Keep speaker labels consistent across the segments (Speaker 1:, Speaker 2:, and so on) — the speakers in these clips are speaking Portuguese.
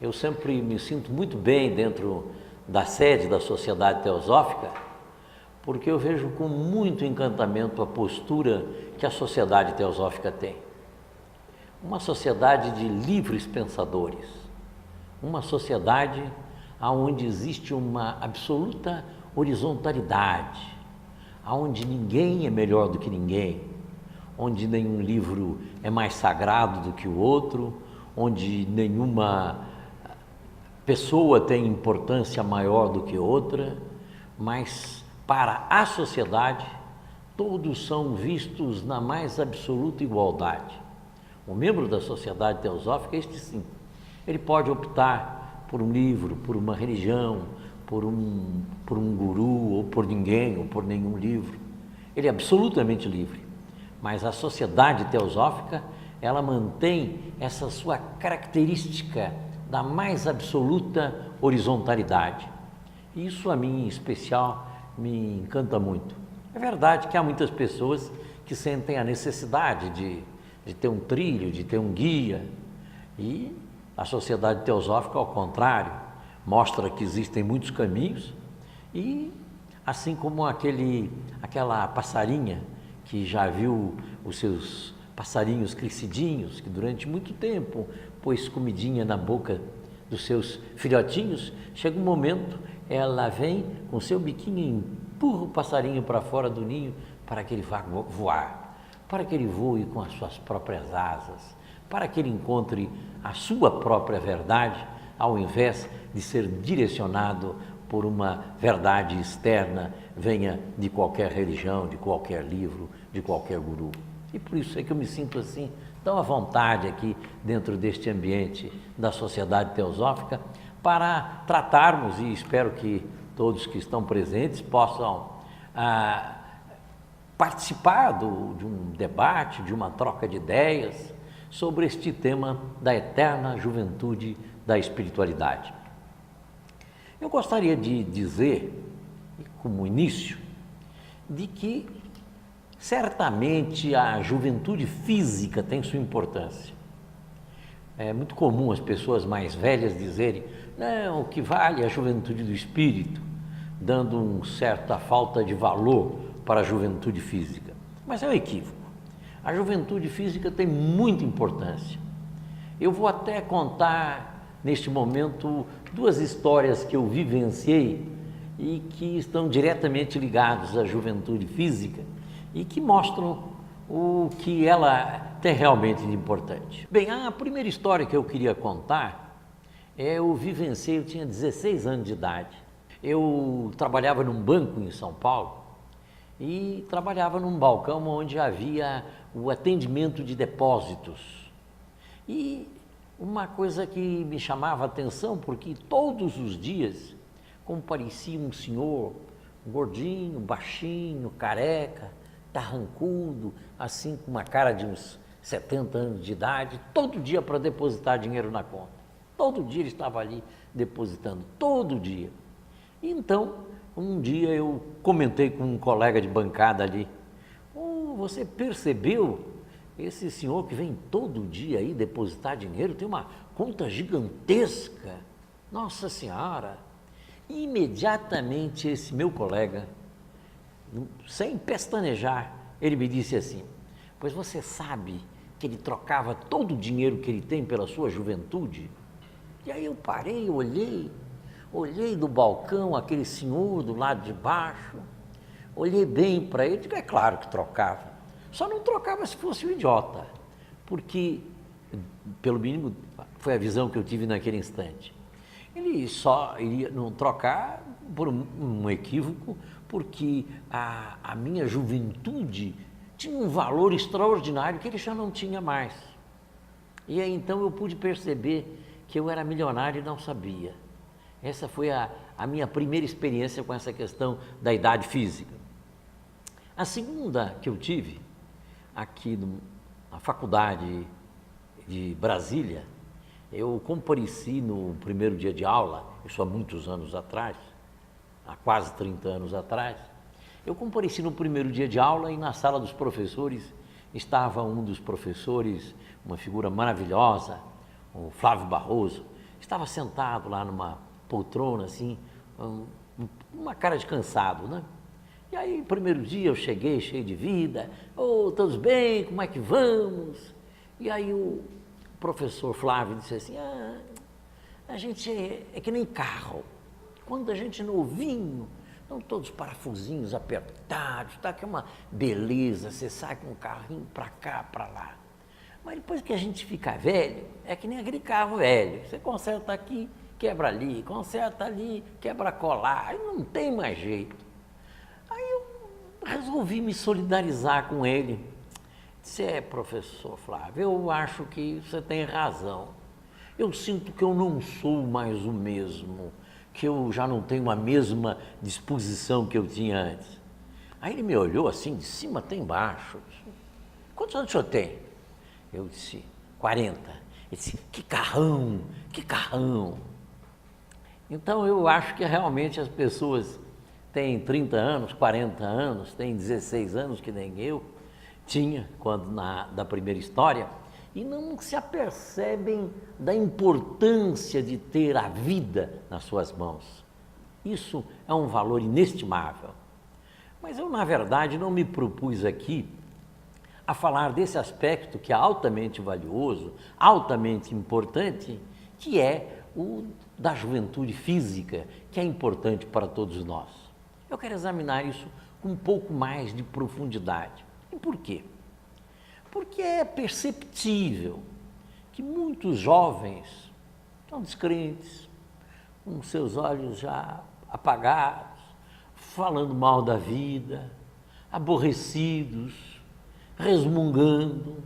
Speaker 1: Eu sempre me sinto muito bem dentro da sede da Sociedade Teosófica, porque eu vejo com muito encantamento a postura que a Sociedade Teosófica tem. Uma sociedade de livres pensadores, uma sociedade onde existe uma absoluta horizontalidade, onde ninguém é melhor do que ninguém, onde nenhum livro é mais sagrado do que o outro, onde nenhuma pessoa tem importância maior do que outra, mas para a sociedade todos são vistos na mais absoluta igualdade. O membro da Sociedade Teosófica, este sim, ele pode optar por um livro, por uma religião, por um guru, ou por ninguém, ou por nenhum livro. Ele é absolutamente livre, mas a Sociedade Teosófica, ela mantém essa sua característica da mais absoluta horizontalidade. Isso a mim, em especial, me encanta muito. É verdade que há muitas pessoas que sentem a necessidade de ter um trilho, de ter um guia, e a Sociedade Teosófica, ao contrário, mostra que existem muitos caminhos e, assim como aquela passarinha que já viu os seus passarinhos crescidinhos, que durante muito tempo pôs comidinha na boca dos seus filhotinhos, chega um momento, ela vem com seu biquinho e empurra o passarinho para fora do ninho para que ele vá voar, para que ele voe com as suas próprias asas, para que ele encontre a sua própria verdade, ao invés de ser direcionado por uma verdade externa, venha de qualquer religião, de qualquer livro, de qualquer guru. E por isso é que eu me sinto assim, tão à vontade aqui dentro deste ambiente da Sociedade Teosófica, para tratarmos, e espero que todos que estão presentes possam participar de um debate, de uma troca de ideias sobre este tema da eterna juventude da espiritualidade. Eu gostaria de dizer, como início, de que certamente a juventude física tem sua importância. É muito comum as pessoas mais velhas dizerem: não, o que vale é a juventude do espírito, dando uma certa falta de valor para a juventude física. Mas é um equívoco. A juventude física tem muita importância. Eu vou até contar, neste momento, duas histórias que eu vivenciei e que estão diretamente ligadas à juventude física e que mostram o que ela tem realmente de importante. Bem, a primeira história que eu queria contar, eu vivenciei, eu tinha 16 anos de idade. Eu trabalhava num banco em São Paulo e trabalhava num balcão onde havia o atendimento de depósitos. E uma coisa que me chamava a atenção, porque todos os dias comparecia um senhor gordinho, baixinho, careca, carrancudo, assim com uma cara de uns 70 anos de idade, todo dia para depositar dinheiro na conta. Todo dia ele estava ali depositando, todo dia. E então, um dia eu comentei com um colega de bancada ali: você percebeu esse senhor que vem todo dia aí depositar dinheiro, tem uma conta gigantesca? Nossa Senhora! E imediatamente esse meu colega, sem pestanejar, ele me disse assim: pois você sabe que ele trocava todo o dinheiro que ele tem pela sua juventude? E aí eu parei, olhei do balcão aquele senhor do lado de baixo, olhei bem para ele, digo: é claro que trocava, só não trocava se fosse um idiota, porque, pelo mínimo, foi a visão que eu tive naquele instante. Ele só iria não trocar por um equívoco, porque a minha juventude tinha um valor extraordinário que ele já não tinha mais. E aí então eu pude perceber que eu era milionário e não sabia. Essa foi a minha primeira experiência com essa questão da idade física. A segunda que eu tive, aqui na faculdade de Brasília, eu compareci no primeiro dia de aula, isso há muitos anos atrás, há quase 30 anos atrás, eu compareci no primeiro dia de aula e na sala dos professores estava um dos professores, uma figura maravilhosa, o Flávio Barroso, estava sentado lá numa poltrona, assim, uma cara de cansado, né? E aí, primeiro dia eu cheguei cheio de vida, todos bem, como é que vamos? E aí o professor Flávio disse assim, a gente é que nem carro, quando a gente é novinho, estão todos os parafusinhos apertados, tá, que é uma beleza, você sai com um carrinho para cá, para lá. Mas depois que a gente fica velho, é que nem aquele carro velho, você conserta aqui, quebra ali, conserta ali, quebra colar, aí não tem mais jeito. Aí eu resolvi me solidarizar com ele. Disse, professor Flávio, eu acho que você tem razão. Eu sinto que eu não sou mais o mesmo, que eu já não tenho a mesma disposição que eu tinha antes. Aí ele me olhou assim, de cima até embaixo. Quantos anos o senhor tem? Eu disse, 40. Ele disse, que carrão, que carrão. Então eu acho que realmente as pessoas têm 30 anos, 40 anos, têm 16 anos, que nem eu tinha quando da primeira história, e não se apercebem da importância de ter a vida nas suas mãos. Isso é um valor inestimável. Mas eu, na verdade, não me propus aqui a falar desse aspecto que é altamente valioso, altamente importante, que é o da juventude física, que é importante para todos nós. Eu quero examinar isso com um pouco mais de profundidade. E por quê? Porque é perceptível que muitos jovens estão descrentes, com seus olhos já apagados, falando mal da vida, aborrecidos, resmungando,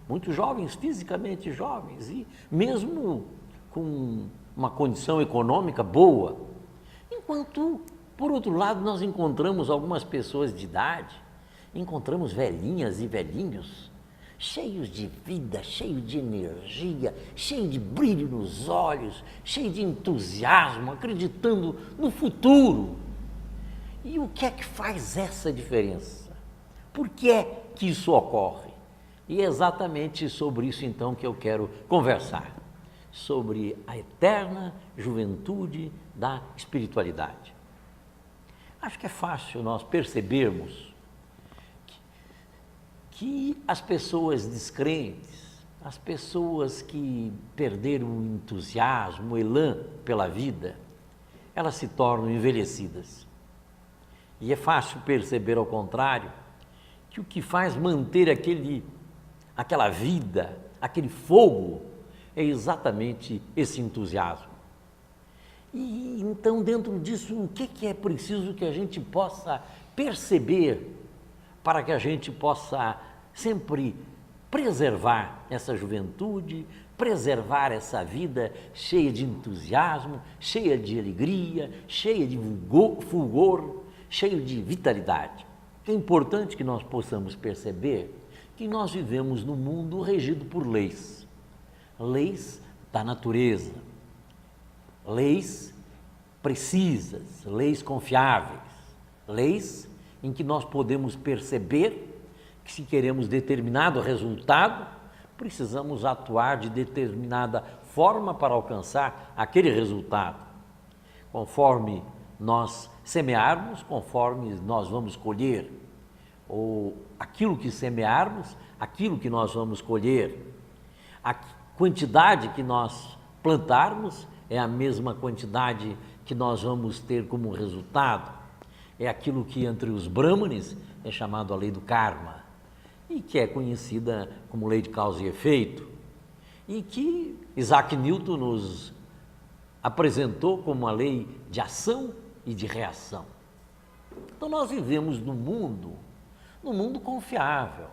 Speaker 1: muitos jovens, fisicamente jovens, e mesmo com uma condição econômica boa, enquanto, por outro lado, nós encontramos algumas pessoas de idade, encontramos velhinhas e velhinhos, cheios de vida, cheios de energia, cheios de brilho nos olhos, cheios de entusiasmo, acreditando no futuro. E o que é que faz essa diferença? Por que é que isso ocorre? E é exatamente sobre isso, então, que eu quero conversar, sobre a eterna juventude da espiritualidade. Acho que é fácil nós percebermos que as pessoas descrentes, as pessoas que perderam o entusiasmo, o elan pela vida, elas se tornam envelhecidas. E é fácil perceber, ao contrário, que o que faz manter aquela vida, aquele fogo, é exatamente esse entusiasmo. E então, dentro disso, o que é preciso que a gente possa perceber para que a gente possa sempre preservar essa juventude, preservar essa vida cheia de entusiasmo, cheia de alegria, cheia de fulgor, cheia de vitalidade. É importante que nós possamos perceber que nós vivemos num mundo regido por leis, leis da natureza, leis precisas, leis confiáveis, leis em que nós podemos perceber que, se queremos determinado resultado, precisamos atuar de determinada forma para alcançar aquele resultado. Conforme nós semearmos, conforme nós vamos colher, ou aquilo que semearmos, aquilo que nós vamos colher. A quantidade que nós plantarmos é a mesma quantidade que nós vamos ter como resultado. É aquilo que entre os brahmanes é chamado a lei do karma, e que é conhecida como lei de causa e efeito, e que Isaac Newton nos apresentou como a lei de ação e de reação. Então nós vivemos num mundo confiável.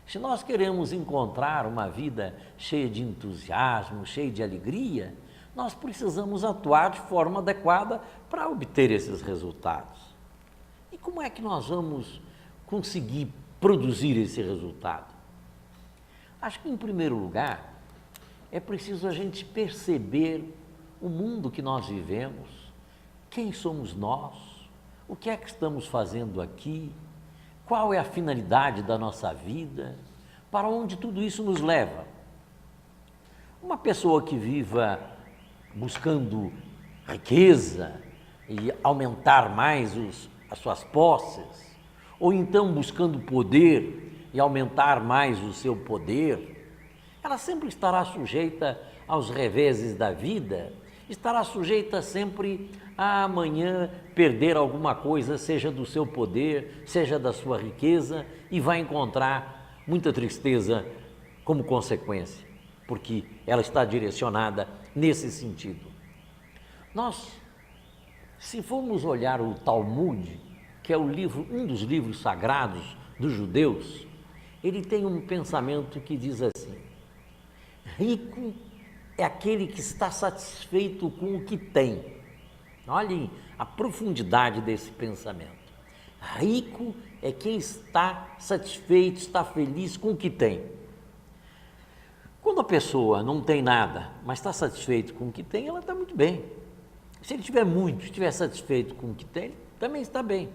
Speaker 1: Se nós queremos encontrar uma vida cheia de entusiasmo, cheia de alegria, nós precisamos atuar de forma adequada para obter esses resultados. E como é que nós vamos conseguir produzir esse resultado? Acho que, em primeiro lugar, é preciso a gente perceber o mundo que nós vivemos, quem somos nós, o que é que estamos fazendo aqui, qual é a finalidade da nossa vida, para onde tudo isso nos leva. Uma pessoa que viva buscando riqueza e aumentar mais as suas posses, ou então buscando poder e aumentar mais o seu poder, ela sempre estará sujeita aos reveses da vida, estará sujeita sempre a amanhã perder alguma coisa, seja do seu poder, seja da sua riqueza, e vai encontrar muita tristeza como consequência, porque ela está direcionada nesse sentido. Nós, se formos olhar o Talmud, que é um dos livros sagrados dos judeus, ele tem um pensamento que diz assim: rico é aquele que está satisfeito com o que tem. Olhem a profundidade desse pensamento. Rico é quem está satisfeito, está feliz com o que tem. Quando a pessoa não tem nada, mas está satisfeito com o que tem, ela está muito bem. Se ele tiver muito, estiver satisfeito com o que tem, também está bem.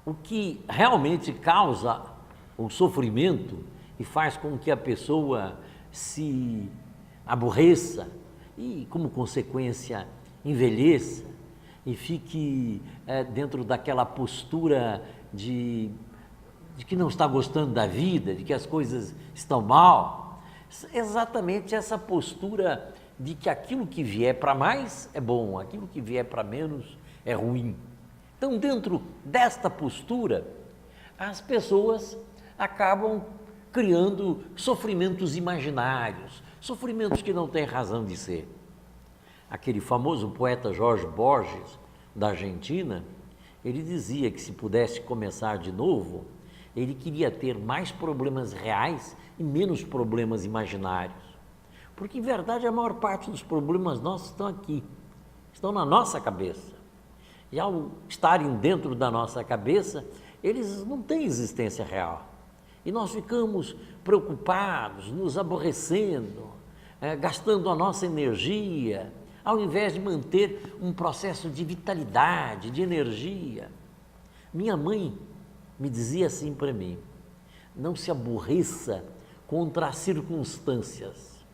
Speaker 1: O que realmente causa o sofrimento e faz com que a pessoa se aborreça e, como consequência, envelheça e fique dentro daquela postura de que não está gostando da vida, de que as coisas estão mal, exatamente essa postura de que aquilo que vier para mais é bom, aquilo que vier para menos é ruim. Então, dentro desta postura, as pessoas acabam criando sofrimentos imaginários, sofrimentos que não têm razão de ser. Aquele famoso poeta Jorge Borges, da Argentina, ele dizia que se pudesse começar de novo, ele queria ter mais problemas reais e menos problemas imaginários. Porque, em verdade, a maior parte dos problemas nossos estão aqui, estão na nossa cabeça. E ao estarem dentro da nossa cabeça, eles não têm existência real. E nós ficamos preocupados, nos aborrecendo, gastando a nossa energia, ao invés de manter um processo de vitalidade, de energia. Minha mãe me dizia assim para mim: não se aborreça contra as circunstâncias,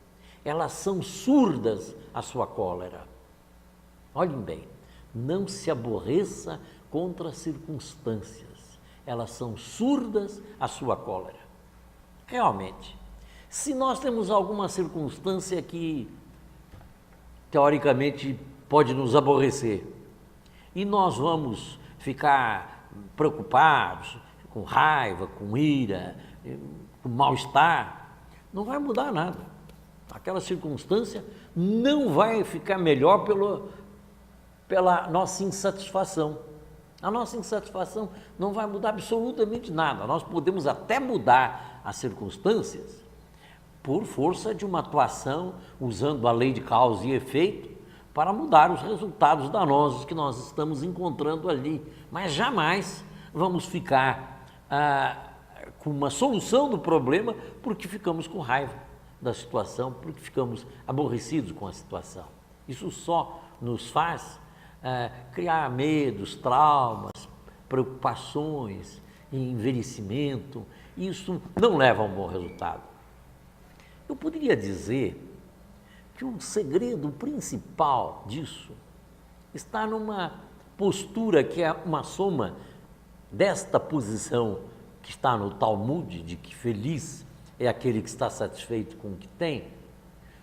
Speaker 1: elas são surdas à sua cólera. Olhem bem, não se aborreça contra as circunstâncias, elas são surdas à sua cólera. Realmente, se nós temos alguma circunstância que teoricamente pode nos aborrecer e nós vamos ficar preocupados, com raiva, com ira, com mal-estar, não vai mudar nada. Aquela circunstância não vai ficar melhor pela nossa insatisfação. A nossa insatisfação não vai mudar absolutamente nada. Nós podemos até mudar as circunstâncias por força de uma atuação usando a lei de causa e efeito para mudar os resultados danosos que nós estamos encontrando ali. Mas jamais vamos ficar com uma solução do problema porque ficamos com raiva da situação, porque ficamos aborrecidos com a situação. Isso só nos faz criar medos, traumas, preocupações, envelhecimento. Isso não leva a um bom resultado. Eu poderia dizer que o segredo principal disso está numa postura que é uma soma desta posição que está no Talmud, de que feliz é aquele que está satisfeito com o que tem,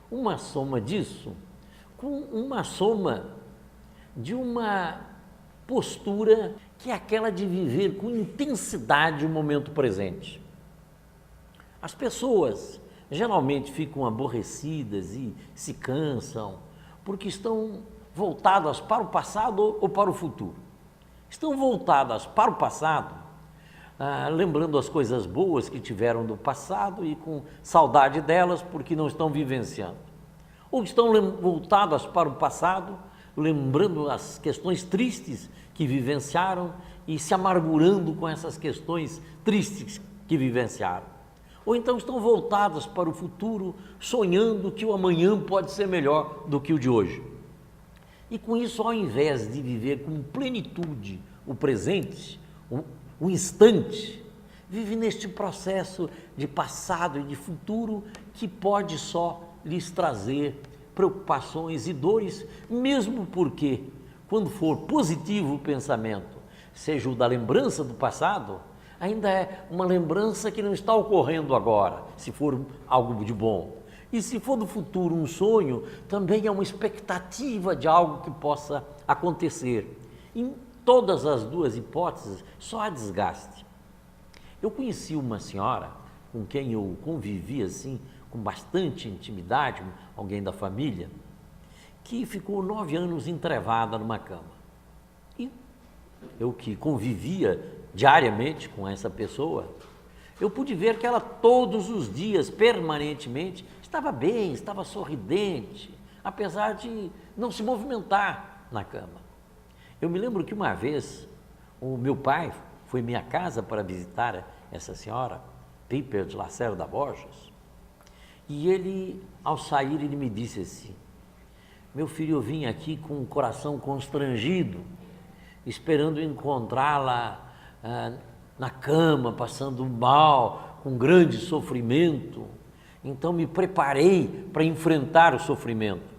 Speaker 1: uma soma disso com uma soma de uma postura que é aquela de viver com intensidade o momento presente. As pessoas geralmente ficam aborrecidas e se cansam porque estão voltadas para o passado ou para o futuro. Estão voltadas para o passado, lembrando as coisas boas que tiveram do passado e com saudade delas porque não estão vivenciando. Ou estão voltadas para o passado, lembrando as questões tristes que vivenciaram e se amargurando com essas questões tristes que vivenciaram. Ou então estão voltadas para o futuro, sonhando que o amanhã pode ser melhor do que o de hoje. E com isso, ao invés de viver com plenitude o presente, o instante, vive neste processo de passado e de futuro que pode só lhes trazer preocupações e dores, mesmo porque, quando for positivo o pensamento, seja o da lembrança do passado, ainda é uma lembrança que não está ocorrendo agora, se for algo de bom. E se for do futuro um sonho, também é uma expectativa de algo que possa acontecer. Em todas as duas hipóteses, só há desgaste. Eu conheci uma senhora com quem eu convivi assim, com bastante intimidade, alguém da família, que ficou 9 anos entrevada numa cama. E eu que convivia diariamente com essa pessoa, eu pude ver que ela todos os dias, permanentemente, estava bem, estava sorridente, apesar de não se movimentar na cama. Eu me lembro que uma vez o meu pai foi à minha casa para visitar essa senhora, Piper de Lacerda Borges, e ele, ao sair, ele me disse assim: meu filho, eu vim aqui com o coração constrangido, esperando encontrá-la na cama, passando mal, com grande sofrimento. Então me preparei para enfrentar o sofrimento.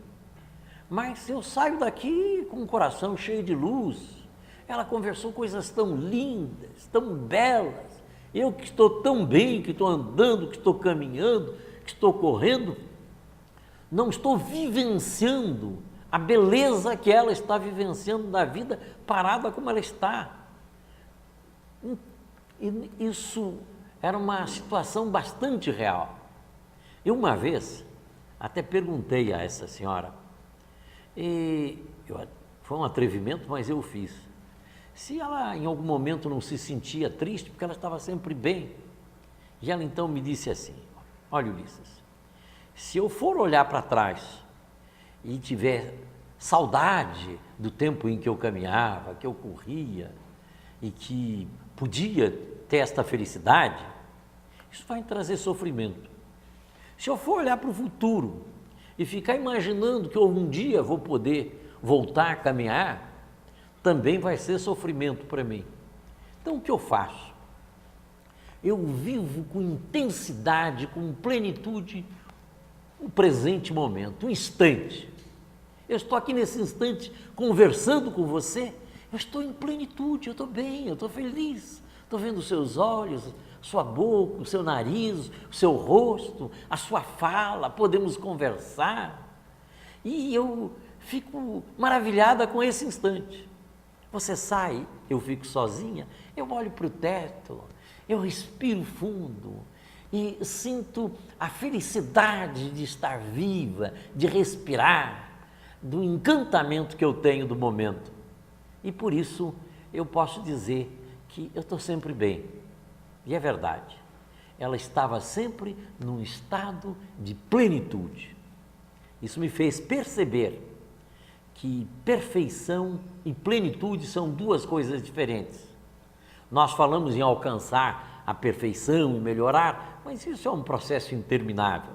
Speaker 1: Mas eu saio daqui com o coração cheio de luz. Ela conversou coisas tão lindas, tão belas. Eu que estou tão bem, que estou andando, que estou caminhando, que estou correndo, não estou vivenciando a beleza que ela está vivenciando da vida parada como ela está. E isso era uma situação bastante real. Eu uma vez até perguntei a essa senhora, foi um atrevimento, mas eu fiz, se ela em algum momento não se sentia triste, porque ela estava sempre bem. E ela então me disse assim: olha, Ulisses, se eu for olhar para trás e tiver saudade do tempo em que eu caminhava, que eu corria e que podia ter esta felicidade, isso vai me trazer sofrimento. Se eu for olhar para o futuro e ficar imaginando que um dia vou poder voltar a caminhar, também vai ser sofrimento para mim. Então o que eu faço? Eu vivo com intensidade, com plenitude, o presente momento, um instante. Eu estou aqui nesse instante conversando com você, eu estou em plenitude, eu estou bem, eu estou feliz, estou vendo os seus olhos, sua boca, o seu nariz, o seu rosto, a sua fala, podemos conversar. E eu fico maravilhada com esse instante. Você sai, eu fico sozinha, eu olho para o teto, eu respiro fundo e sinto a felicidade de estar viva, de respirar, do encantamento que eu tenho do momento. E por isso eu posso dizer que eu estou sempre bem. E é verdade, ela estava sempre num estado de plenitude. Isso me fez perceber que perfeição e plenitude são duas coisas diferentes. Nós falamos em alcançar a perfeição e melhorar, mas isso é um processo interminável.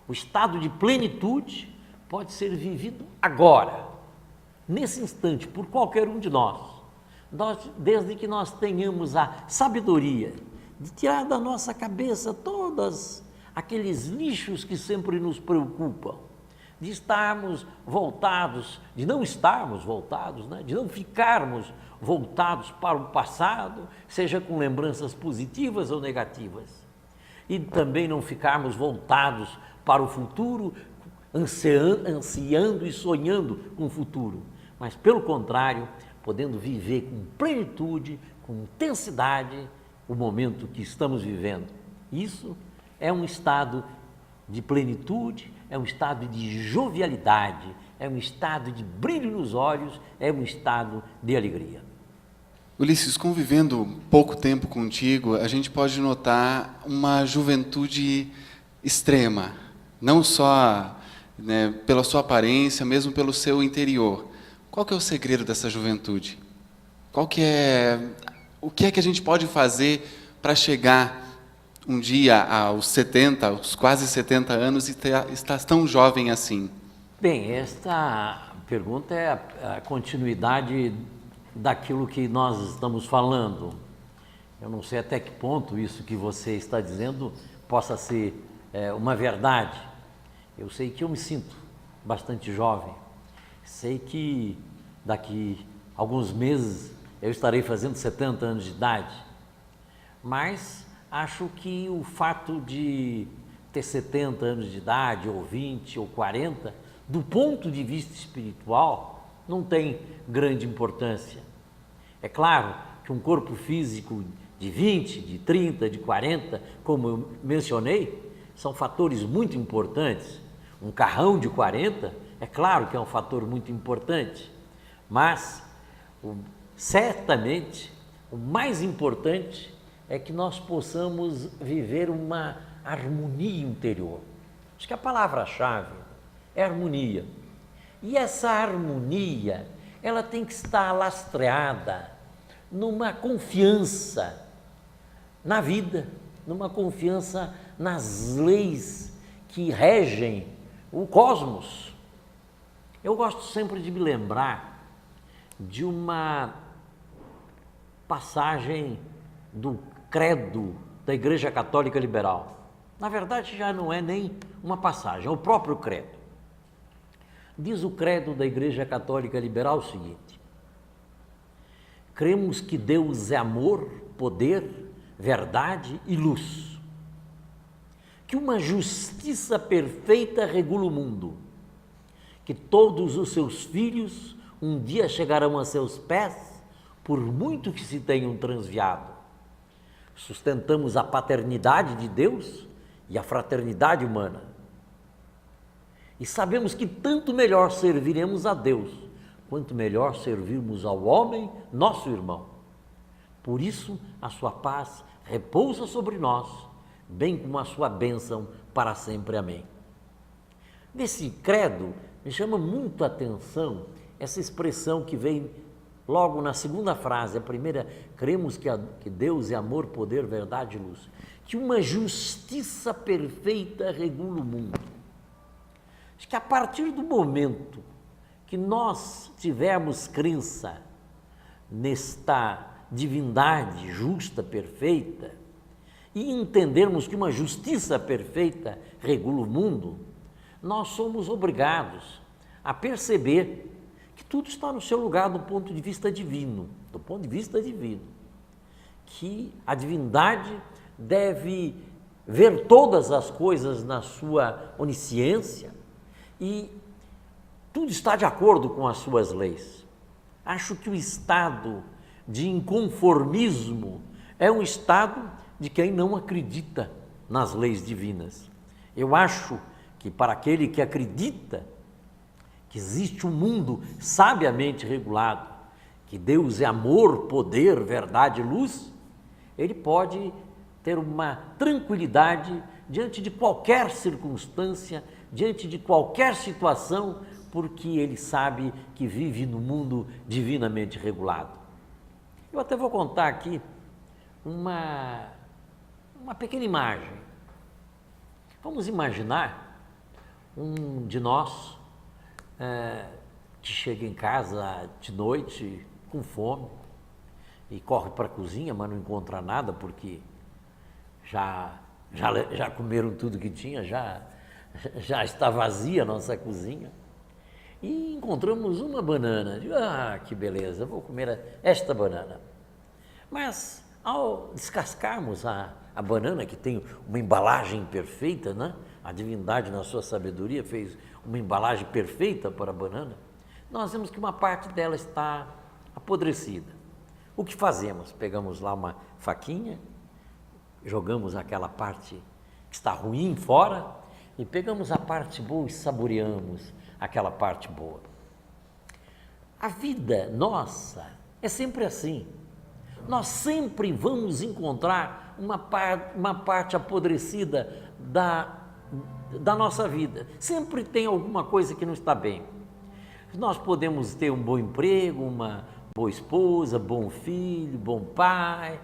Speaker 1: O estado de plenitude pode ser vivido agora, nesse instante, por qualquer um de nós. Desde que nós tenhamos a sabedoria de tirar da nossa cabeça todos aqueles lixos que sempre nos preocupam, de estarmos voltados, de não estarmos voltados, né? De não ficarmos voltados para o passado, seja com lembranças positivas ou negativas, e também não ficarmos voltados para o futuro, ansiando e sonhando com o futuro, mas pelo contrário, podendo viver com plenitude, com intensidade, o momento que estamos vivendo. Isso é um estado de plenitude, é um estado de jovialidade, é um estado de brilho nos olhos, é um estado de alegria.
Speaker 2: Ulisses, convivendo pouco tempo contigo, a gente pode notar uma juventude extrema, não só, né, pela sua aparência, mesmo pelo seu interior. Qual que é o segredo dessa juventude? O que é que a gente pode fazer para chegar um dia aos 70, aos quase 70 anos e estar tão jovem assim?
Speaker 1: Bem, esta pergunta é a continuidade daquilo que nós estamos falando. Eu não sei até que ponto isso que você está dizendo possa ser uma verdade. Eu sei que eu me sinto bastante jovem. Sei que daqui a alguns meses eu estarei fazendo 70 anos de idade, mas acho que o fato de ter 70 anos de idade, ou 20, ou 40, do ponto de vista espiritual, não tem grande importância. É claro que um corpo físico de 20, de 30, de 40, como eu mencionei, são fatores muito importantes. Um carrão de 40, é claro que é um fator muito importante, mas certamente o mais importante é que nós possamos viver uma harmonia interior. Acho que a palavra-chave é harmonia. E essa harmonia, ela tem que estar lastreada numa confiança na vida, numa confiança nas leis que regem o cosmos. Eu gosto sempre de me lembrar de uma passagem do credo da Igreja Católica Liberal. Na verdade, já não é nem uma passagem, é o próprio credo. Diz o credo da Igreja Católica Liberal o seguinte: cremos que Deus é amor, poder, verdade e luz, que uma justiça perfeita regula o mundo, que todos os seus filhos um dia chegarão a seus pés, por muito que se tenham transviado. Sustentamos a paternidade de Deus e a fraternidade humana. E sabemos que tanto melhor serviremos a Deus, quanto melhor servirmos ao homem, nosso irmão. Por isso, a sua paz repousa sobre nós, bem como a sua bênção para sempre. Amém. Nesse credo, me chama muito a atenção essa expressão que vem logo na segunda frase. A primeira, cremos que Deus é amor, poder, verdade e luz. Que uma justiça perfeita regula o mundo. Acho que a partir do momento que nós tivermos crença nesta divindade justa, perfeita, e entendermos que uma justiça perfeita regula o mundo, nós somos obrigados a perceber que tudo está no seu lugar do ponto de vista divino, que a divindade deve ver todas as coisas na sua onisciência e tudo está de acordo com as suas leis. Acho que o estado de inconformismo é um estado de quem não acredita nas leis divinas. Eu acho que para aquele que acredita que existe um mundo sabiamente regulado, que Deus é amor, poder, verdade e luz, ele pode ter uma tranquilidade diante de qualquer circunstância, diante de qualquer situação, porque ele sabe que vive no mundo divinamente regulado. Eu até vou contar aqui uma pequena imagem. Vamos imaginar um de nós que chega em casa de noite com fome e corre para a cozinha, mas não encontra nada porque já comeram tudo que tinha, já está vazia a nossa cozinha. E encontramos uma banana. Que beleza, vou comer esta banana. Mas ao descascarmos a banana, que tem uma embalagem perfeita, né? A divindade, na sua sabedoria, fez uma embalagem perfeita para a banana, nós vemos que uma parte dela está apodrecida. O que fazemos? Pegamos lá uma faquinha, jogamos aquela parte que está ruim fora e pegamos a parte boa e saboreamos aquela parte boa. A vida nossa é sempre assim. Nós sempre vamos encontrar uma parte apodrecida da nossa vida. Sempre tem alguma coisa que não está bem. Nós podemos ter um bom emprego, uma boa esposa, bom filho, bom pai,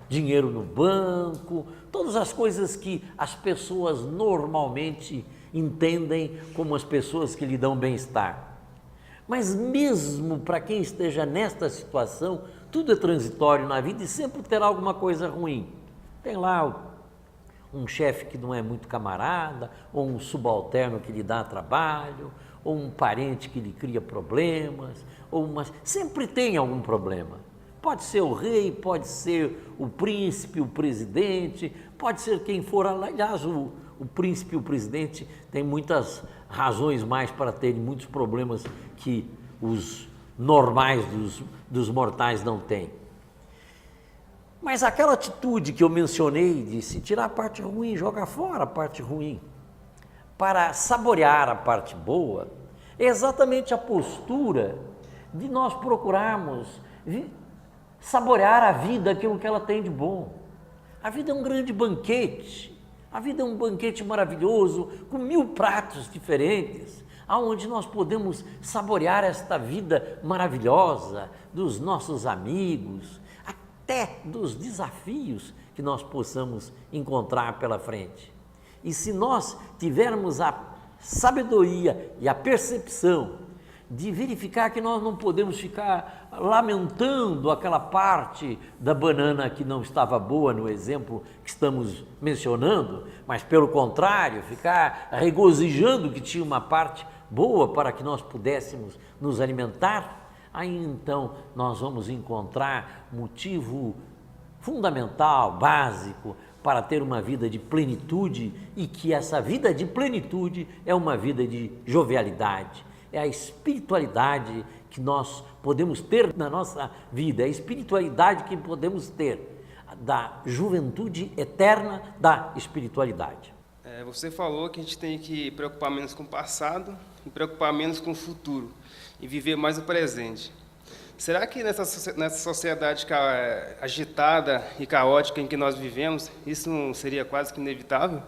Speaker 1: dinheiro no banco, todas as coisas que as pessoas normalmente entendem como as pessoas que lhe dão bem-estar. Mas mesmo para quem esteja nesta situação, tudo é transitório na vida e sempre terá alguma coisa ruim. Tem lá um chefe que não é muito camarada, ou um subalterno que lhe dá trabalho, ou um parente que lhe cria problemas, sempre tem algum problema. Pode ser o rei, pode ser o príncipe, o presidente, pode ser quem for. Aliás, o príncipe e o presidente têm muitas razões mais para terem muitos problemas que os normais dos mortais não têm. Mas aquela atitude que eu mencionei de se tirar a parte ruim, jogar fora a parte ruim, para saborear a parte boa, é exatamente a postura de nós procurarmos saborear a vida, aquilo que ela tem de bom. A vida é um grande banquete, a vida é um banquete maravilhoso, com 1000 pratos diferentes, aonde nós podemos saborear esta vida maravilhosa dos nossos amigos, até dos desafios que nós possamos encontrar pela frente. E se nós tivermos a sabedoria e a percepção de verificar que nós não podemos ficar lamentando aquela parte da banana que não estava boa no exemplo que estamos mencionando, mas pelo contrário, ficar regozijando que tinha uma parte boa para que nós pudéssemos nos alimentar, aí então nós vamos encontrar motivo fundamental, básico, para ter uma vida de plenitude, e que essa vida de plenitude é uma vida de jovialidade. É a espiritualidade que nós podemos ter na nossa vida, é a espiritualidade que podemos ter, da juventude eterna da espiritualidade.
Speaker 3: Você falou que a gente tem que preocupar menos com o passado e preocupar menos com o futuro e viver mais o presente. Será que nessa sociedade agitada e caótica em que nós vivemos, isso não seria quase que inevitável?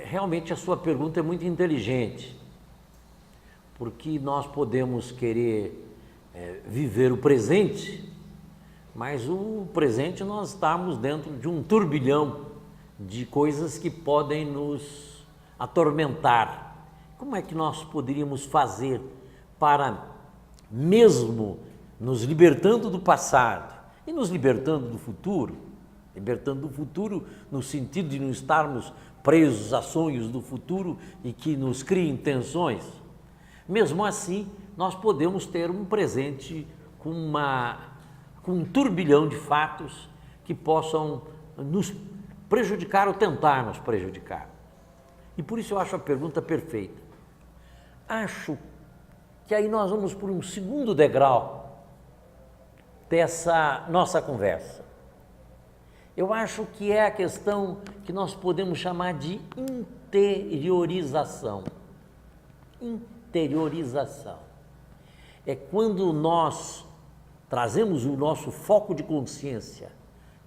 Speaker 1: Realmente a sua pergunta é muito inteligente, porque nós podemos querer viver o presente, mas o presente nós estamos dentro de um turbilhão de coisas que podem nos atormentar. Como é que nós poderíamos fazer para, mesmo nos libertando do passado e nos libertando do futuro no sentido de não estarmos presos a sonhos do futuro e que nos criem tensões, mesmo assim nós podemos ter um presente com um turbilhão de fatos que possam nos prejudicar ou tentar nos prejudicar. E por isso eu acho a pergunta perfeita. Acho que aí nós vamos por um segundo degrau dessa nossa conversa. Eu acho que é a questão que nós podemos chamar de interiorização. Interiorização. É quando nós trazemos o nosso foco de consciência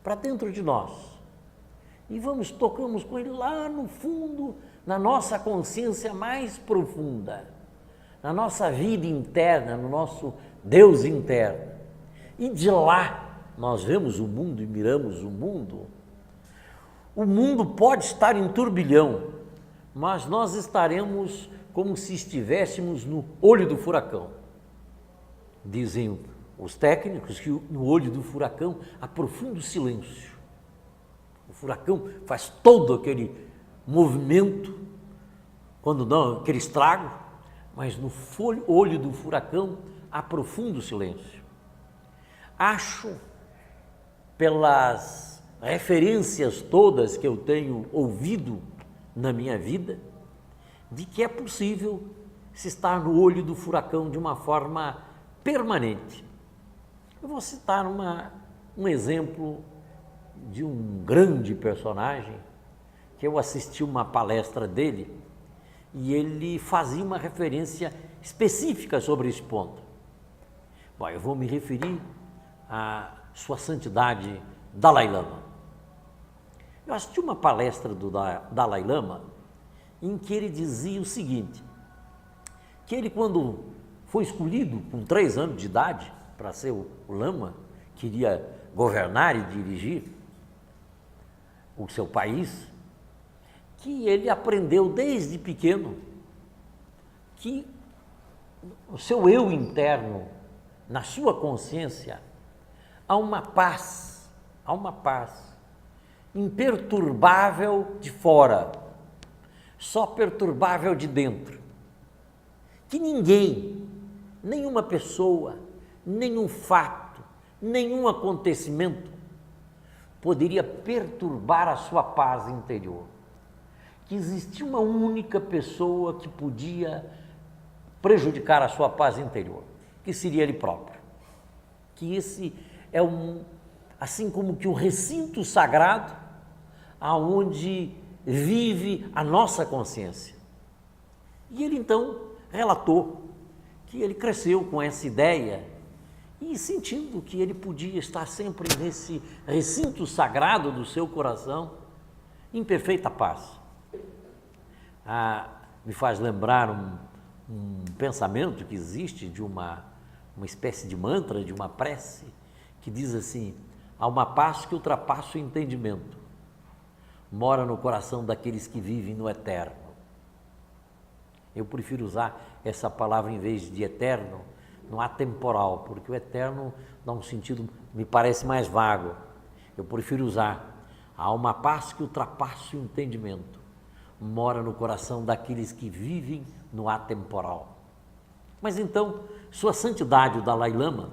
Speaker 1: para dentro de nós e tocamos com ele lá no fundo, na nossa consciência mais profunda, na nossa vida interna, no nosso Deus interno. E de lá nós vemos o mundo e miramos o mundo. O mundo pode estar em turbilhão, mas nós estaremos como se estivéssemos no olho do furacão. Dizem os técnicos que no olho do furacão há profundo silêncio. O furacão faz todo aquele movimento, quando não, aquele estrago, mas no olho do furacão há profundo silêncio. Acho, pelas referências todas que eu tenho ouvido na minha vida, de que é possível se estar no olho do furacão de uma forma permanente. Eu vou citar um exemplo de um grande personagem, que eu assisti uma palestra dele, e ele fazia uma referência específica sobre esse ponto. Bom, eu vou me referir a Sua Santidade Dalai Lama. Eu assisti uma palestra do Dalai Lama em que ele dizia o seguinte, que ele, quando foi escolhido com 3 anos de idade para ser o Lama, queria governar e dirigir o seu país, que ele aprendeu desde pequeno que o seu eu interno, na sua consciência, há uma paz imperturbável de fora, só perturbável de dentro. Que ninguém, nenhuma pessoa, nenhum fato, nenhum acontecimento poderia perturbar a sua paz interior. Que existia uma única pessoa que podia prejudicar a sua paz interior, que seria ele próprio. Que esse é assim como que um recinto sagrado aonde vive a nossa consciência. E ele então relatou que ele cresceu com essa ideia e sentindo que ele podia estar sempre nesse recinto sagrado do seu coração, em perfeita paz. Me faz lembrar um pensamento que existe de uma espécie de mantra, de uma prece, que diz assim: há uma paz que ultrapassa o entendimento, mora no coração daqueles que vivem no eterno. Eu prefiro usar essa palavra em vez de eterno, no atemporal, porque o eterno dá um sentido, me parece mais vago. Eu prefiro usar: há uma paz que ultrapassa o entendimento, mora no coração daqueles que vivem no atemporal. Mas então, Sua Santidade, o Dalai Lama,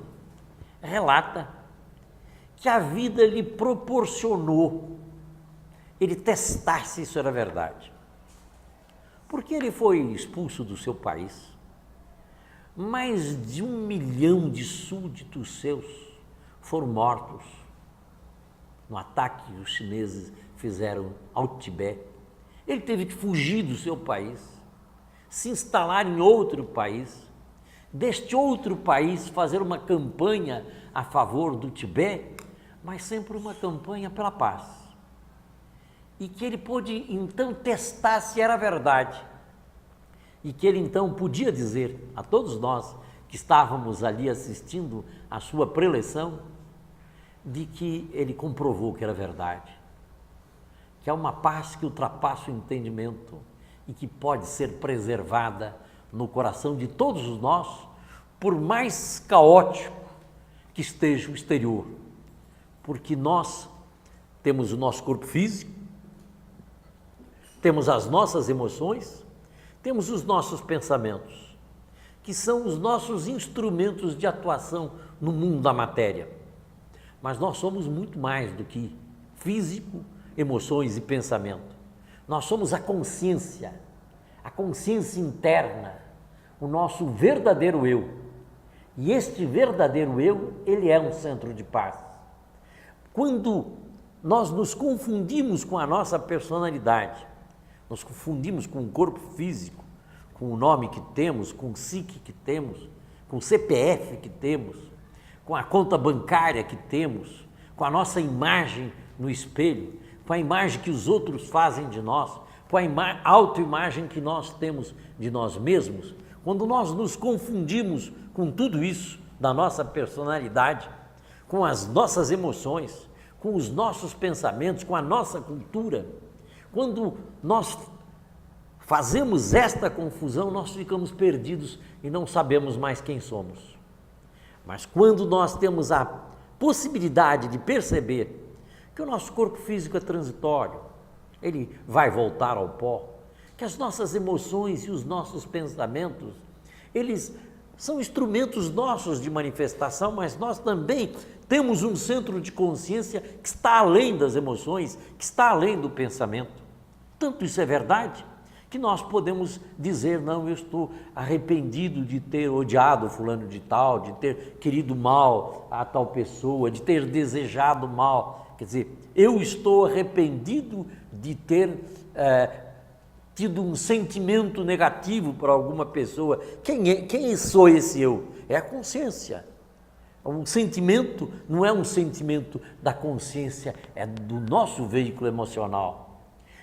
Speaker 1: relata que a vida lhe proporcionou ele testar se isso era verdade. Porque ele foi expulso do seu país, mais de 1 milhão de súditos seus foram mortos no ataque que os chineses fizeram ao Tibete. Ele teve que fugir do seu país, se instalar em outro país, deste outro país fazer uma campanha a favor do Tibete, mas sempre uma campanha pela paz. E que ele pôde então testar se era verdade. E que ele então podia dizer a todos nós que estávamos ali assistindo a sua preleção, de que ele comprovou que era verdade. Que há uma paz que ultrapassa o entendimento e que pode ser preservada no coração de todos nós, por mais caótico que esteja o exterior. Porque nós temos o nosso corpo físico, temos as nossas emoções, temos os nossos pensamentos, que são os nossos instrumentos de atuação no mundo da matéria. Mas nós somos muito mais do que físico, emoções e pensamento. Nós somos a consciência interna, o nosso verdadeiro eu. E este verdadeiro eu, ele é um centro de paz. Quando nós nos confundimos com a nossa personalidade, nos confundimos com o corpo físico, com o nome que temos, com o SIC que temos, com o CPF que temos, com a conta bancária que temos, com a nossa imagem no espelho, com a imagem que os outros fazem de nós, com a autoimagem que nós temos de nós mesmos. Quando nós nos confundimos com tudo isso da nossa personalidade, com as nossas emoções, com os nossos pensamentos, com a nossa cultura, quando nós fazemos esta confusão, nós ficamos perdidos e não sabemos mais quem somos. Mas quando nós temos a possibilidade de perceber que o nosso corpo físico é transitório, ele vai voltar ao pó, que as nossas emoções e os nossos pensamentos, eles são instrumentos nossos de manifestação, mas nós também temos um centro de consciência que está além das emoções, que está além do pensamento. Tanto isso é verdade, que nós podemos dizer: não, eu estou arrependido de ter odiado fulano de tal, de ter querido mal a tal pessoa, de ter desejado mal. Quer dizer, eu estou arrependido de ter tido um sentimento negativo para alguma pessoa. Quem sou esse eu? É a consciência. Um sentimento não é um sentimento da consciência, é do nosso veículo emocional.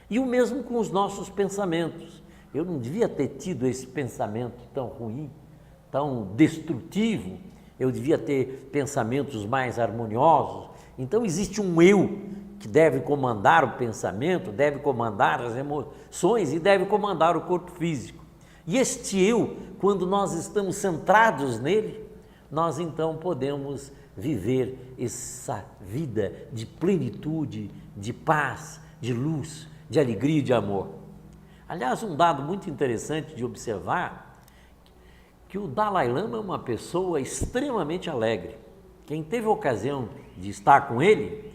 Speaker 1: E o mesmo com os nossos pensamentos. Eu não devia ter tido esse pensamento tão ruim, tão destrutivo. Eu devia ter pensamentos mais harmoniosos. Então existe um eu que deve comandar o pensamento, deve comandar as emoções e deve comandar o corpo físico. E este eu, quando nós estamos centrados nele, nós então podemos viver essa vida de plenitude, de paz, de luz, de alegria e de amor. Aliás, um dado muito interessante de observar, que o Dalai Lama é uma pessoa extremamente alegre. Quem teve a ocasião de estar com ele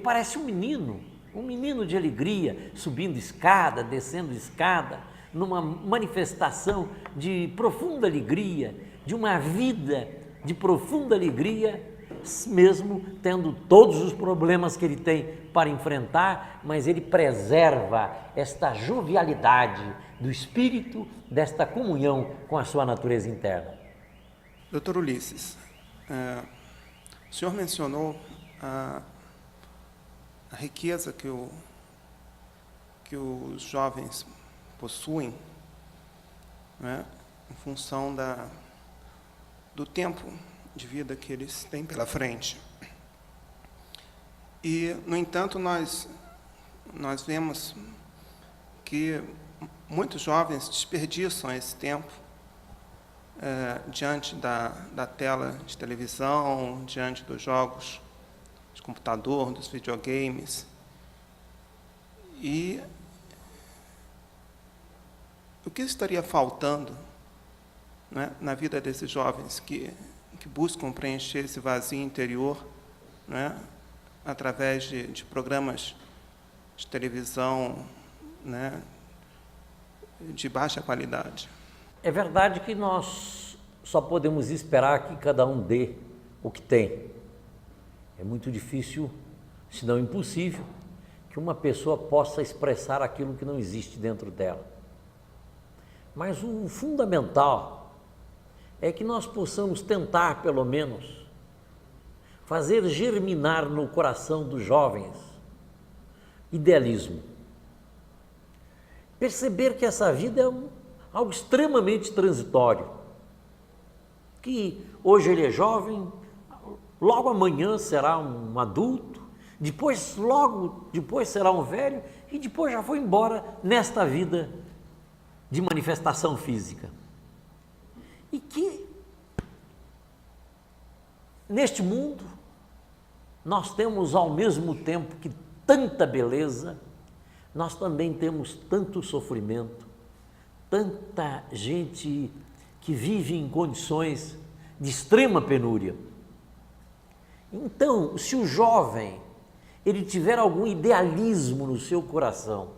Speaker 1: parece um menino de alegria, subindo escada, descendo escada, numa manifestação de profunda alegria, de uma vida de profunda alegria, mesmo tendo todos os problemas que ele tem para enfrentar, mas ele preserva esta jovialidade do espírito, desta comunhão com a sua natureza interna.
Speaker 4: Doutor Ulisses, o senhor mencionou a riqueza que os jovens possuem, né, em função do tempo de vida que eles têm pela frente. E, no entanto, nós vemos que muitos jovens desperdiçam esse tempo diante da tela de televisão, diante dos jogos de computador, dos videogames. E o que estaria faltando, né, na vida desses jovens que buscam preencher esse vazio interior, né, através de programas de televisão, né, de baixa qualidade?
Speaker 1: É verdade que nós só podemos esperar que cada um dê o que tem. É muito difícil, se não impossível, que uma pessoa possa expressar aquilo que não existe dentro dela. Mas o fundamental é que nós possamos tentar, pelo menos, fazer germinar no coração dos jovens idealismo. Perceber que essa vida é algo extremamente transitório, que hoje ele é jovem, logo amanhã será um adulto, logo depois será um velho e depois já foi embora nesta vida de manifestação física. E que neste mundo nós temos ao mesmo tempo que tanta beleza, nós também temos tanto sofrimento, tanta gente que vive em condições de extrema penúria. Então, se o jovem ele tiver algum idealismo no seu coração,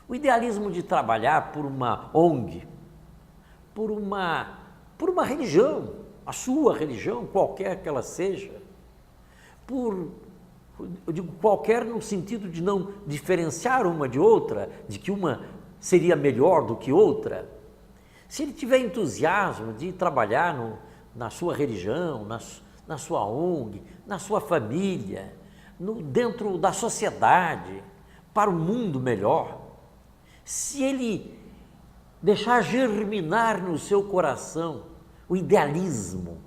Speaker 1: o idealismo de trabalhar por uma ONG, por uma religião, a sua religião, qualquer que ela seja, eu digo qualquer no sentido de não diferenciar uma de outra, de que uma seria melhor do que outra. Se ele tiver entusiasmo de trabalhar na sua religião, na sua ONG, na sua família, dentro da sociedade, para um mundo melhor, se ele deixar germinar no seu coração o idealismo,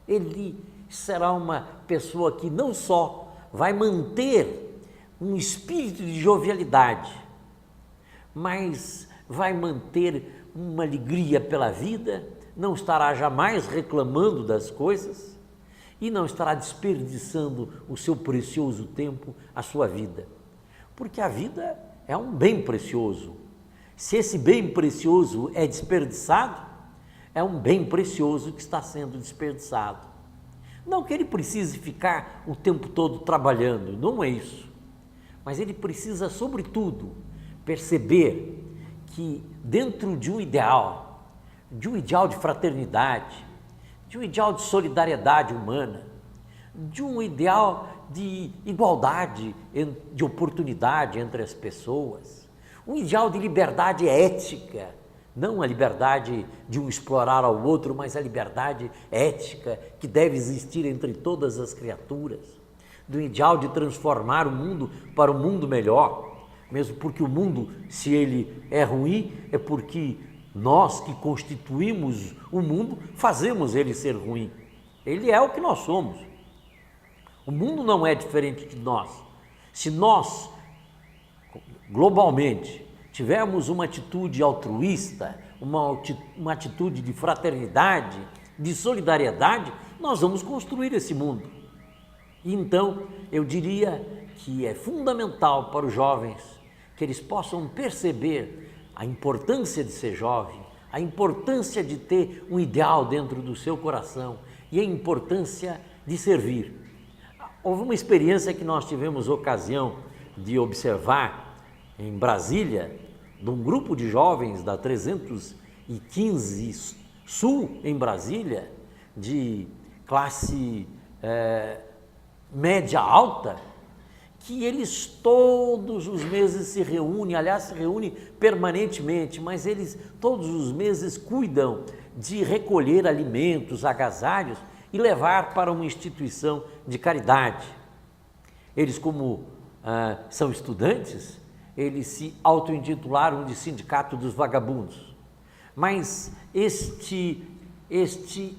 Speaker 1: ele será uma pessoa que não só vai manter um espírito de jovialidade, mas vai manter uma alegria pela vida, não estará jamais reclamando das coisas e não estará desperdiçando o seu precioso tempo, a sua vida. Porque a vida é um bem precioso. Se esse bem precioso é desperdiçado, é um bem precioso que está sendo desperdiçado. Não que ele precise ficar o tempo todo trabalhando, não é isso. Mas ele precisa, sobretudo, perceber que dentro de um ideal de fraternidade, de um ideal de solidariedade humana, de um ideal de igualdade, de oportunidade entre as pessoas, um ideal de liberdade ética, não a liberdade de um explorar ao outro, mas a liberdade ética que deve existir entre todas as criaturas, do ideal de transformar o mundo para um mundo melhor, mesmo porque o mundo, se ele é ruim, é porque nós que constituímos o mundo fazemos ele ser ruim. Ele é o que nós somos. O mundo não é diferente de nós. Se nós, globalmente, tivermos uma atitude altruísta, uma atitude de fraternidade, de solidariedade, nós vamos construir esse mundo. Então, eu diria que é fundamental para os jovens que eles possam perceber a importância de ser jovem, a importância de ter um ideal dentro do seu coração e a importância de servir. Houve uma experiência que nós tivemos ocasião de observar em Brasília, de um grupo de jovens da 315 Sul, em Brasília, de classe média alta, que eles todos os meses se reúnem, aliás, se reúnem permanentemente, mas eles todos os meses cuidam de recolher alimentos, agasalhos e levar para uma instituição de caridade. Eles, como são estudantes, eles se auto-intitularam de Sindicato dos Vagabundos. Mas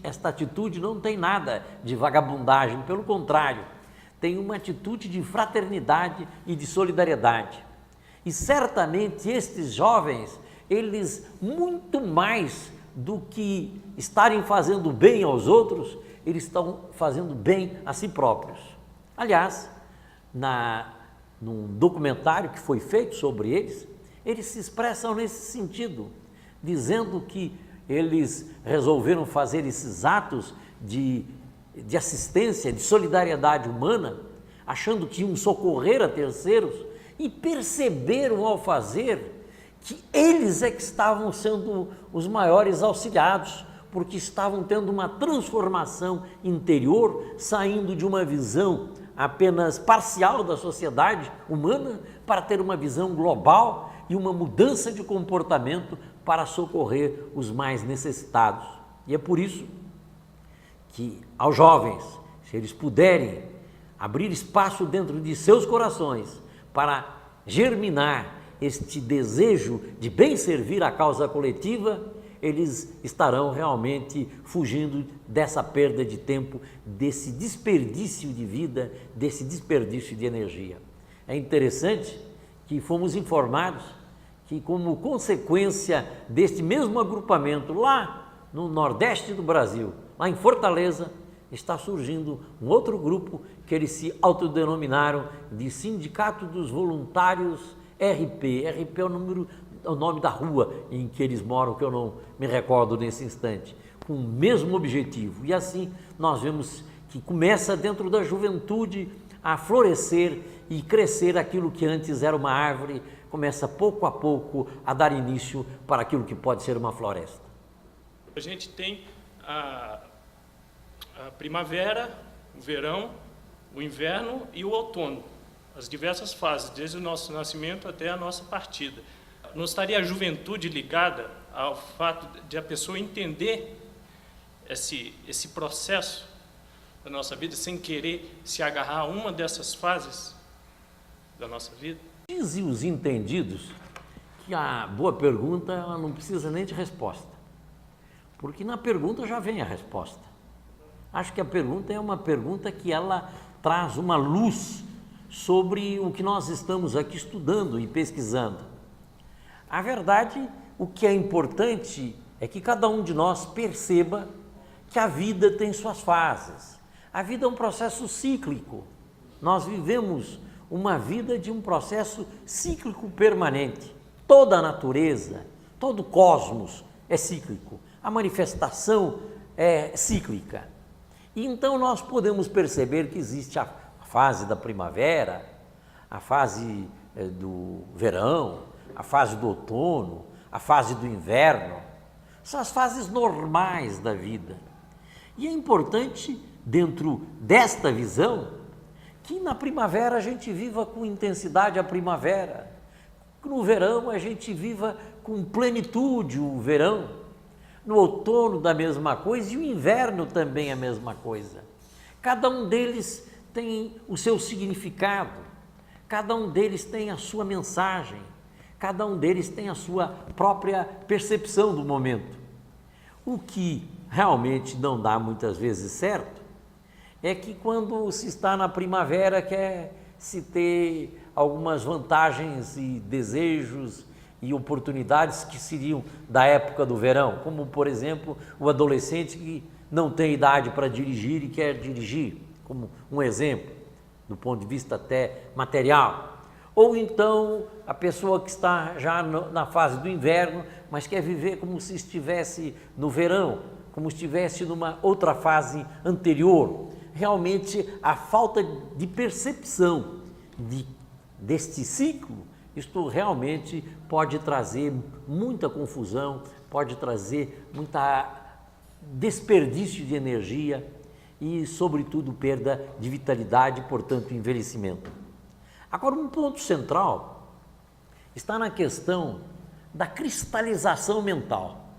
Speaker 1: esta atitude não tem nada de vagabundagem, pelo contrário, tem uma atitude de fraternidade e de solidariedade. E certamente estes jovens, eles muito mais do que estarem fazendo bem aos outros, eles estão fazendo bem a si próprios. Aliás, num documentário que foi feito sobre eles se expressam nesse sentido, dizendo que eles resolveram fazer esses atos de assistência, de solidariedade humana, achando que iam socorrer a terceiros, e perceberam ao fazer que eles é que estavam sendo os maiores auxiliados, porque estavam tendo uma transformação interior, saindo de uma visão apenas parcial da sociedade humana para ter uma visão global e uma mudança de comportamento para socorrer os mais necessitados. E é por isso que aos jovens, se eles puderem abrir espaço dentro de seus corações para germinar este desejo de bem servir à causa coletiva, eles estarão realmente fugindo dessa perda de tempo, desse desperdício de vida, desse desperdício de energia. É interessante que fomos informados que, como consequência deste mesmo agrupamento lá no Nordeste do Brasil, lá em Fortaleza, está surgindo um outro grupo que eles se autodenominaram de Sindicato dos Voluntários RP. RP é o nome da rua em que eles moram, que eu não me recordo nesse instante, com o mesmo objetivo. E assim nós vemos que começa dentro da juventude a florescer e crescer aquilo que antes era uma árvore, começa pouco a pouco a dar início para aquilo que pode ser uma floresta.
Speaker 5: A gente tem a primavera, o verão, o inverno e o outono, as diversas fases, desde o nosso nascimento até a nossa partida. Não estaria a juventude ligada ao fato de a pessoa entender esse processo da nossa vida sem querer se agarrar a uma dessas fases da nossa vida?
Speaker 1: Dizem os entendidos que a boa pergunta ela não precisa nem de resposta, porque na pergunta já vem a resposta. Acho que a pergunta é uma pergunta que ela traz uma luz sobre o que nós estamos aqui estudando e pesquisando. A verdade, o que é importante é que cada um de nós perceba que a vida tem suas fases. A vida é um processo cíclico. Nós vivemos uma vida de um processo cíclico permanente. Toda a natureza, todo o cosmos é cíclico. A manifestação é cíclica. E então nós podemos perceber que existe a fase da primavera, a fase do verão, a fase do outono, a fase do inverno. São as fases normais da vida. E é importante, dentro desta visão, que na primavera a gente viva com intensidade a primavera, que no verão a gente viva com plenitude o verão, no outono da mesma coisa e o inverno também a mesma coisa. Cada um deles tem o seu significado, cada um deles tem a sua mensagem, cada um deles tem a sua própria percepção do momento. O que realmente não dá muitas vezes certo é que quando se está na primavera quer se ter algumas vantagens e desejos e oportunidades que seriam da época do verão, como por exemplo o adolescente que não tem idade para dirigir e quer dirigir, como um exemplo, do ponto de vista até material. Ou então a pessoa que está já na fase do inverno, mas quer viver como se estivesse no verão, como se estivesse numa outra fase anterior. Realmente a falta de percepção deste ciclo, isto realmente pode trazer muita confusão, pode trazer muita desperdício de energia e, sobretudo, perda de vitalidade, portanto, envelhecimento. Agora, um ponto central está na questão da cristalização mental.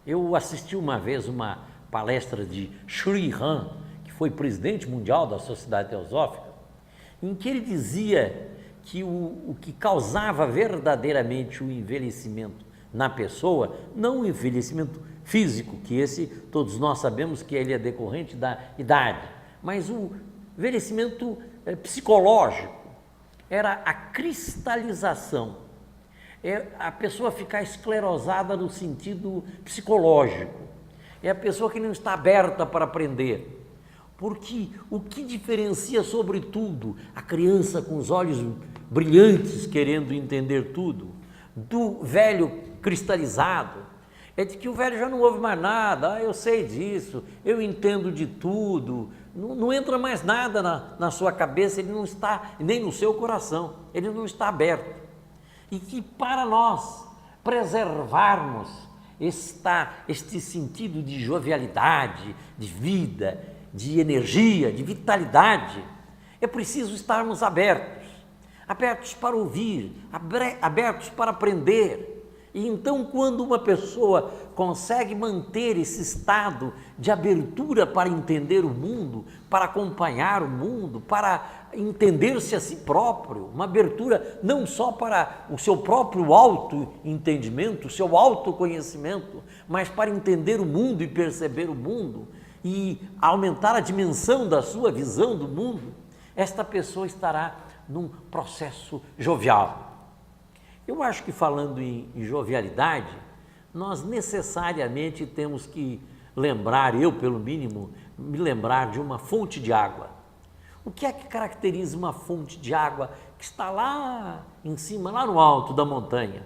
Speaker 1: Eu assisti uma vez uma palestra de Sri Ram, que foi presidente mundial da Sociedade Teosófica, em que ele dizia que o que causava verdadeiramente o envelhecimento na pessoa, não o envelhecimento físico, que esse todos nós sabemos que ele é decorrente da idade, mas o envelhecimento psicológico, era a cristalização, é a pessoa ficar esclerosada no sentido psicológico, é a pessoa que não está aberta para aprender, porque o que diferencia sobretudo a criança com os olhos brilhantes querendo entender tudo, do velho cristalizado, é de que o velho já não ouve mais nada, eu sei disso, eu entendo de tudo, não entra mais nada na sua cabeça, ele não está, nem no seu coração, ele não está aberto. E que para nós preservarmos este sentido de jovialidade, de vida, de energia, de vitalidade, é preciso estarmos abertos, abertos para ouvir, abertos para aprender. E então, quando uma pessoa consegue manter esse estado de abertura para entender o mundo, para acompanhar o mundo, para entender-se a si próprio, uma abertura não só para o seu próprio autoentendimento, o seu autoconhecimento, mas para entender o mundo e perceber o mundo e aumentar a dimensão da sua visão do mundo, esta pessoa estará num processo jovial. Eu acho que falando em jovialidade, nós necessariamente temos que lembrar, eu pelo mínimo, me lembrar de uma fonte de água. O que é que caracteriza uma fonte de água que está lá em cima, lá no alto da montanha?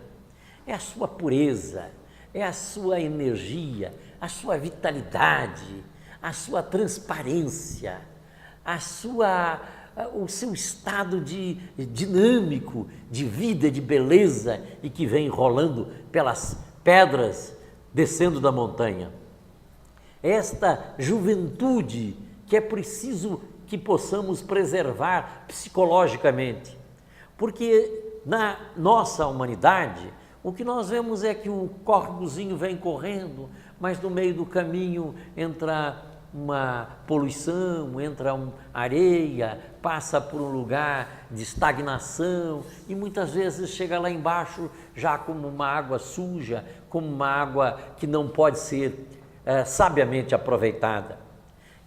Speaker 1: É a sua pureza, é a sua energia, a sua vitalidade, a sua transparência, o seu estado dinâmico, de vida, de beleza, e que vem rolando pelas pedras, descendo da montanha. Esta juventude que é preciso que possamos preservar psicologicamente, porque na nossa humanidade, o que nós vemos é que o córregozinho vem correndo, mas no meio do caminho entra uma poluição, entra areia, passa por um lugar de estagnação e muitas vezes chega lá embaixo já como uma água suja, como uma água que não pode ser sabiamente aproveitada.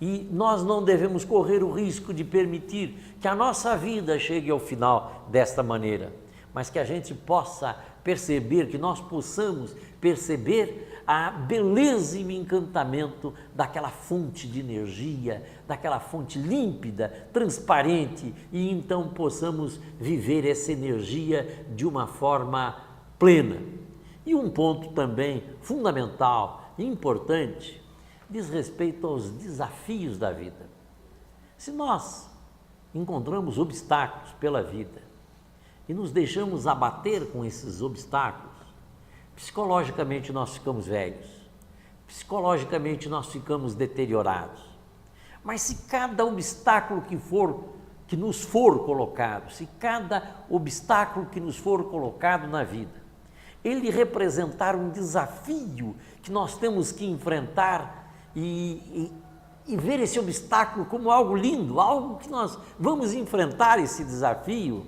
Speaker 1: E nós não devemos correr o risco de permitir que a nossa vida chegue ao final desta maneira, mas que a gente possa perceber, que nós possamos perceber a beleza e o encantamento daquela fonte de energia, daquela fonte límpida, transparente, e então possamos viver essa energia de uma forma plena. E um ponto também fundamental e importante diz respeito aos desafios da vida. Se nós encontramos obstáculos pela vida e nos deixamos abater com esses obstáculos, psicologicamente nós ficamos velhos, psicologicamente nós ficamos deteriorados. Mas se cada obstáculo que nos for colocado, se cada obstáculo que nos for colocado na vida, ele representar um desafio que nós temos que enfrentar e ver esse obstáculo como algo lindo, algo que nós vamos enfrentar esse desafio,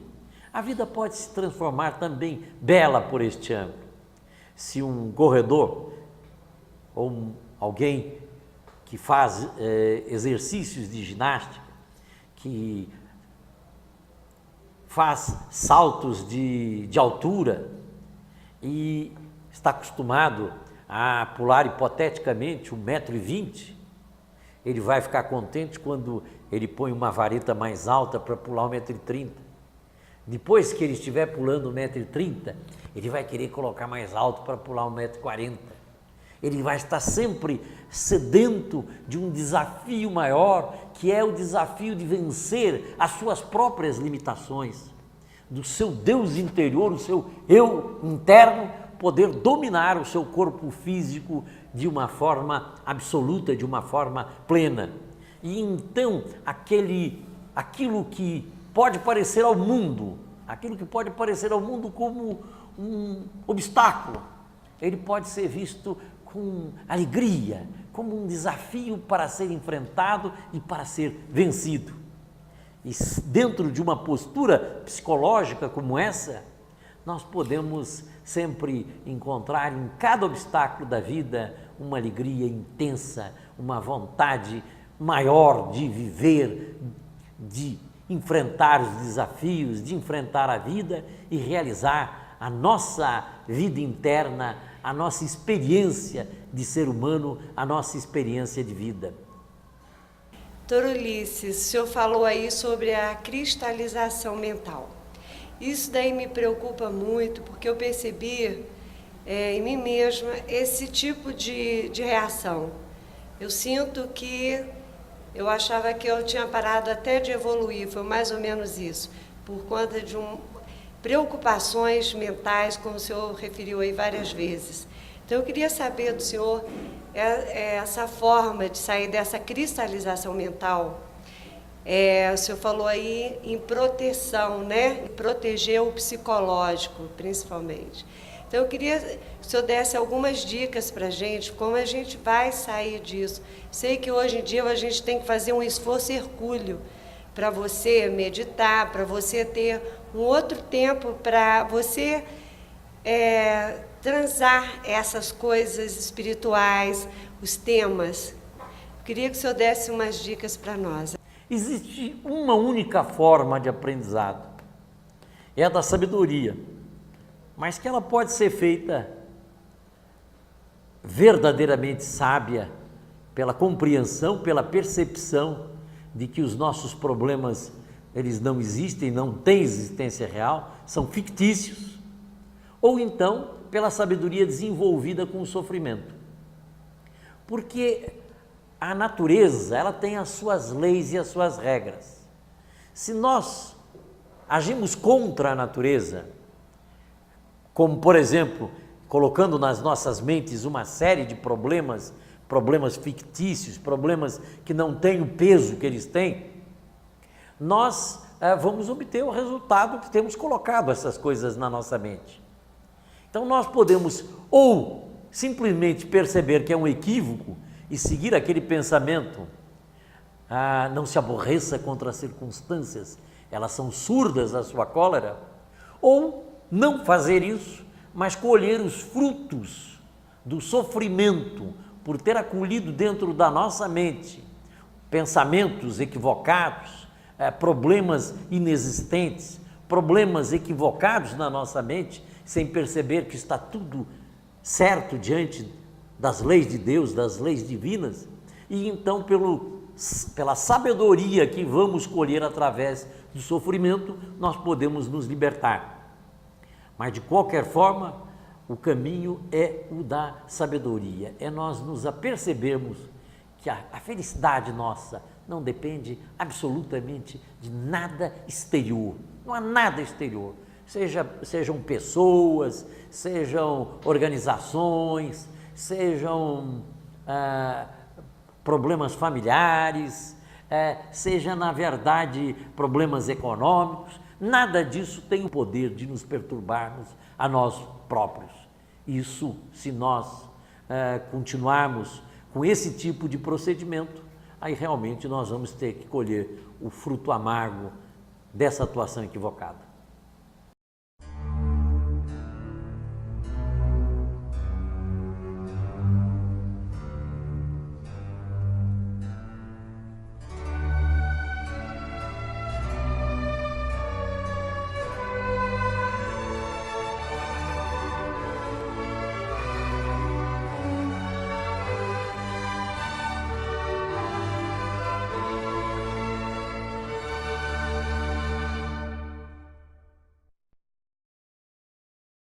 Speaker 1: a vida pode se transformar também bela por este ângulo. Se um corredor ou alguém que faz exercícios de ginástica, que faz saltos de altura e está acostumado a pular hipoteticamente 1,20 m, Ele vai ficar contente quando ele põe uma vareta mais alta para pular 1,30 m. Depois que ele estiver pulando 1,30 m, ele vai querer colocar mais alto para pular 1,40 m. Ele vai estar sempre sedento de um desafio maior, que é o desafio de vencer as suas próprias limitações, do seu Deus interior, o seu eu interno, poder dominar o seu corpo físico de uma forma absoluta, de uma forma plena. E então, aquilo que pode parecer ao mundo, como um obstáculo, ele pode ser visto com alegria, como um desafio para ser enfrentado e para ser vencido. E dentro de uma postura psicológica como essa, nós podemos sempre encontrar em cada obstáculo da vida uma alegria intensa, uma vontade maior de viver, de enfrentar os desafios, de enfrentar a vida e realizar a nossa vida interna, a nossa experiência de ser humano, a nossa experiência de vida.
Speaker 6: Doutor Ulisses, o senhor falou aí sobre a cristalização mental. Isso daí me preocupa muito, porque eu percebi em mim mesma esse tipo de reação. Eu sinto que eu achava que eu tinha parado até de evoluir, foi mais ou menos isso, por conta de preocupações mentais, como o senhor referiu aí várias vezes. Então eu queria saber do senhor essa forma de sair dessa cristalização mental. O senhor falou aí em proteção, né? Proteger o psicológico, principalmente. Então, eu queria que o senhor desse algumas dicas para a gente, como a gente vai sair disso. Sei que hoje em dia a gente tem que fazer um esforço hercúleo para você meditar, para você ter um outro tempo, para você transar essas coisas espirituais, os temas. Eu queria que o senhor desse umas dicas para nós.
Speaker 1: Existe uma única forma de aprendizado, é a da sabedoria, mas que ela pode ser feita verdadeiramente sábia pela compreensão, pela percepção de que os nossos problemas, eles não existem, não têm existência real, são fictícios, ou então pela sabedoria desenvolvida com o sofrimento. Porque a natureza, ela tem as suas leis e as suas regras. Se nós agimos contra a natureza, como, por exemplo, colocando nas nossas mentes uma série de problemas fictícios, problemas que não têm o peso que eles têm, nós vamos obter o resultado que temos colocado essas coisas na nossa mente. Então nós podemos ou simplesmente perceber que é um equívoco e seguir aquele pensamento, não se aborreça contra as circunstâncias, elas são surdas à sua cólera, ou não fazer isso, mas colher os frutos do sofrimento por ter acolhido dentro da nossa mente pensamentos equivocados, problemas inexistentes, problemas equivocados na nossa mente, sem perceber que está tudo certo diante das leis de Deus, das leis divinas, e então pela sabedoria que vamos colher através do sofrimento, nós podemos nos libertar. Mas de qualquer forma, o caminho é o da sabedoria, é nós nos apercebermos que a felicidade nossa não depende absolutamente de nada exterior, não há nada exterior, sejam pessoas, sejam organizações, sejam problemas familiares, seja na verdade problemas econômicos, nada disso tem o poder de nos perturbarmos a nós próprios. Isso, se nós continuarmos com esse tipo de procedimento, aí realmente nós vamos ter que colher o fruto amargo dessa atuação equivocada.